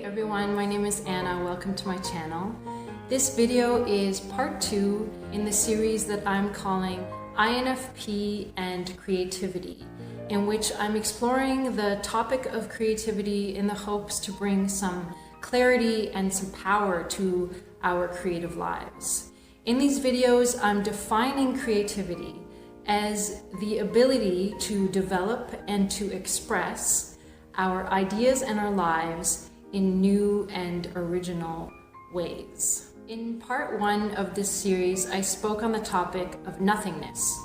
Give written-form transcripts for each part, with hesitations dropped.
Hey everyone, my name is Anna. Welcome to my channel. This video is part 2 in the series that I'm calling INFP and Creativity, in which I'm exploring the topic of creativity in the hopes to bring some clarity and some power to our creative lives. In these videos, I'm defining creativity as the ability to develop and to express our ideas and our lives in new and original ways. In part 1 of this series, I spoke on the topic of nothingness.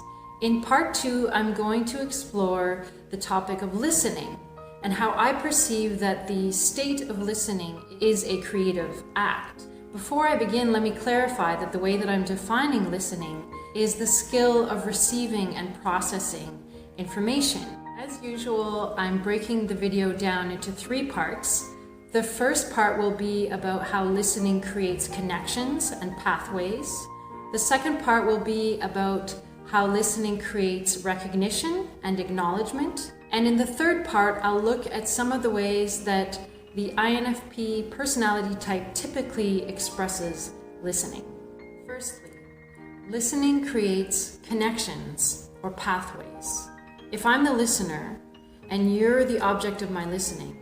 In part 2, I'm going to explore the topic of listening and how I perceive that the state of listening is a creative act. Before I begin, let me clarify that the way that I'm defining listening is the skill of receiving and processing information. As usual, I'm breaking the video down into 3 parts. The first part will be about how listening creates connections and pathways. The second part will be about how listening creates recognition and acknowledgement. And in the third part, I'll look at some of the ways that the INFP personality type typically expresses listening. Firstly, listening creates connections or pathways. If I'm the listener and you're the object of my listening,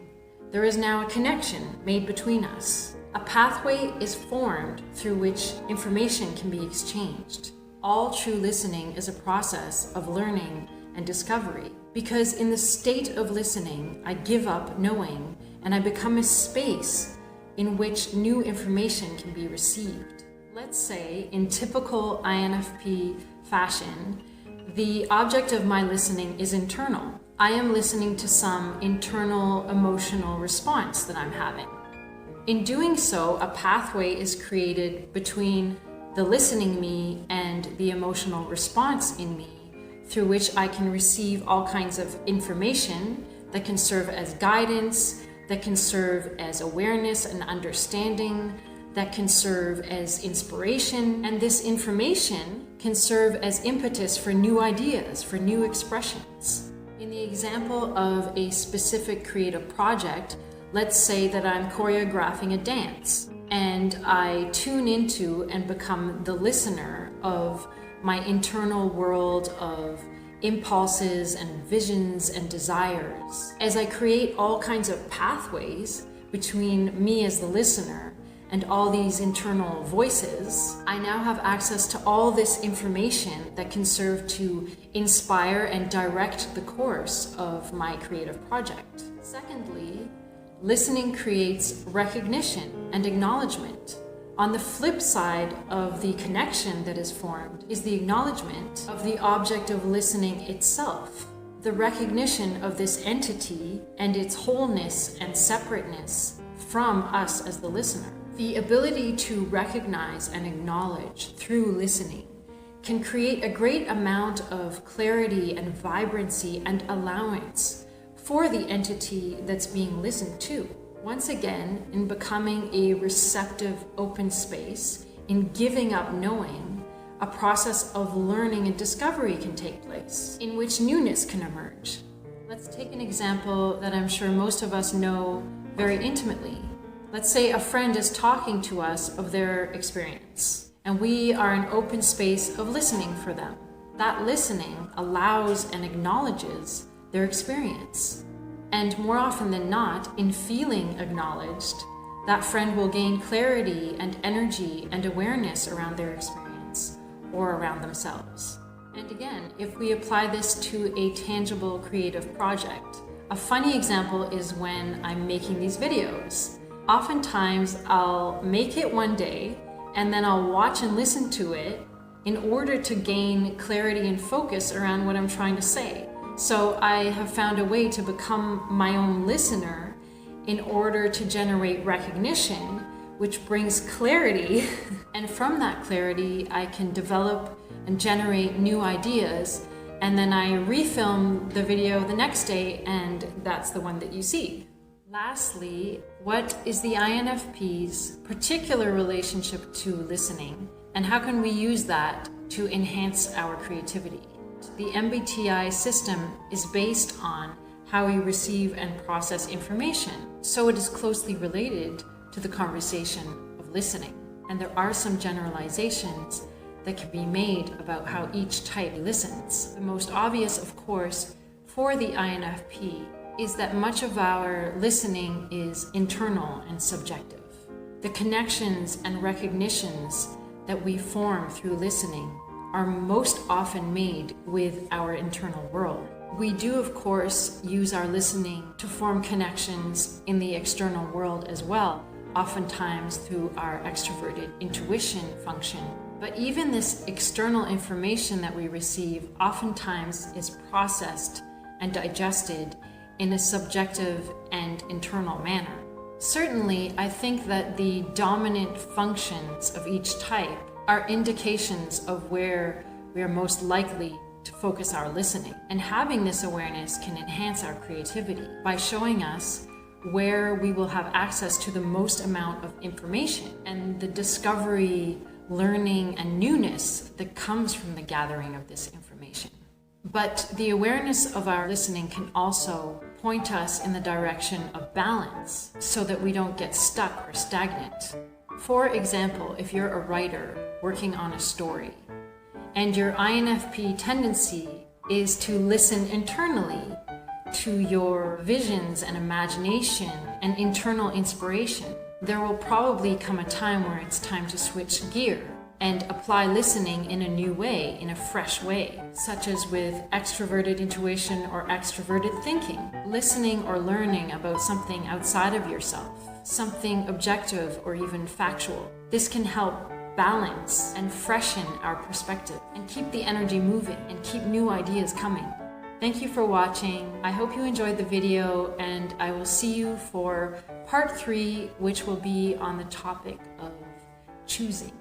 there is now a connection made between us. A pathway is formed through which information can be exchanged. All true listening is a process of learning and discovery, because in the state of listening, I give up knowing and I become a space in which new information can be received. Let's say, in typical INFP fashion, the object of my listening is internal. I am listening to some internal emotional response that I'm having. In doing so, a pathway is created between the listening me and the emotional response in me, through which I can receive all kinds of information that can serve as guidance, that can serve as awareness and understanding, that can serve as inspiration, and this information can serve as impetus for new ideas, for new expressions. In the example of a specific creative project, let's say that I'm choreographing a dance, and I tune into and become the listener of my internal world of impulses and visions and desires. As I create all kinds of pathways between me as the listener and all these internal voices, I now have access to all this information that can serve to inspire and direct the course of my creative project. Secondly, listening creates recognition and acknowledgement. On the flip side of the connection that is formed is the acknowledgement of the object of listening itself, the recognition of this entity and its wholeness and separateness from us as the listener. The ability to recognize and acknowledge through listening can create a great amount of clarity and vibrancy and allowance for the entity that's being listened to. Once again, in becoming a receptive open space, in giving up knowing, a process of learning and discovery can take place, in which newness can emerge. Let's take an example that I'm sure most of us know very intimately. Let's say a friend is talking to us of their experience, and we are an open space of listening for them. That listening allows and acknowledges their experience. And more often than not, in feeling acknowledged, that friend will gain clarity and energy and awareness around their experience or around themselves. And again, if we apply this to a tangible creative project, a funny example is when I'm making these videos. Oftentimes, I'll make it one day and then I'll watch and listen to it in order to gain clarity and focus around what I'm trying to say. So I have found a way to become my own listener in order to generate recognition, which brings clarity. And from that clarity, I can develop and generate new ideas. And then I refilm the video the next day, and that's the one that you see. Lastly, what is the INFP's particular relationship to listening, and how can we use that to enhance our creativity? The MBTI system is based on how we receive and process information. So it is closely related to the conversation of listening. And there are some generalizations that can be made about how each type listens. The most obvious, of course, for the INFP is that much of our listening is internal and subjective. The connections and recognitions that we form through listening are most often made with our internal world. We do, of course, use our listening to form connections in the external world as well, oftentimes through our extroverted intuition function. But even this external information that we receive oftentimes is processed and digested in a subjective and internal manner. Certainly, I think that the dominant functions of each type are indications of where we are most likely to focus our listening. And having this awareness can enhance our creativity by showing us where we will have access to the most amount of information and the discovery, learning, and newness that comes from the gathering of this information. But the awareness of our listening can also point us in the direction of balance so that we don't get stuck or stagnant. For example, if you're a writer working on a story and your INFP tendency is to listen internally to your visions and imagination and internal inspiration, there will probably come a time where it's time to switch gear and apply listening in a new way, in a fresh way, such as with extroverted intuition or extroverted thinking, listening or learning about something outside of yourself, something objective or even factual. This can help balance and freshen our perspective and keep the energy moving and keep new ideas coming. Thank you for watching. I hope you enjoyed the video, and I will see you for part 3, which will be on the topic of choosing.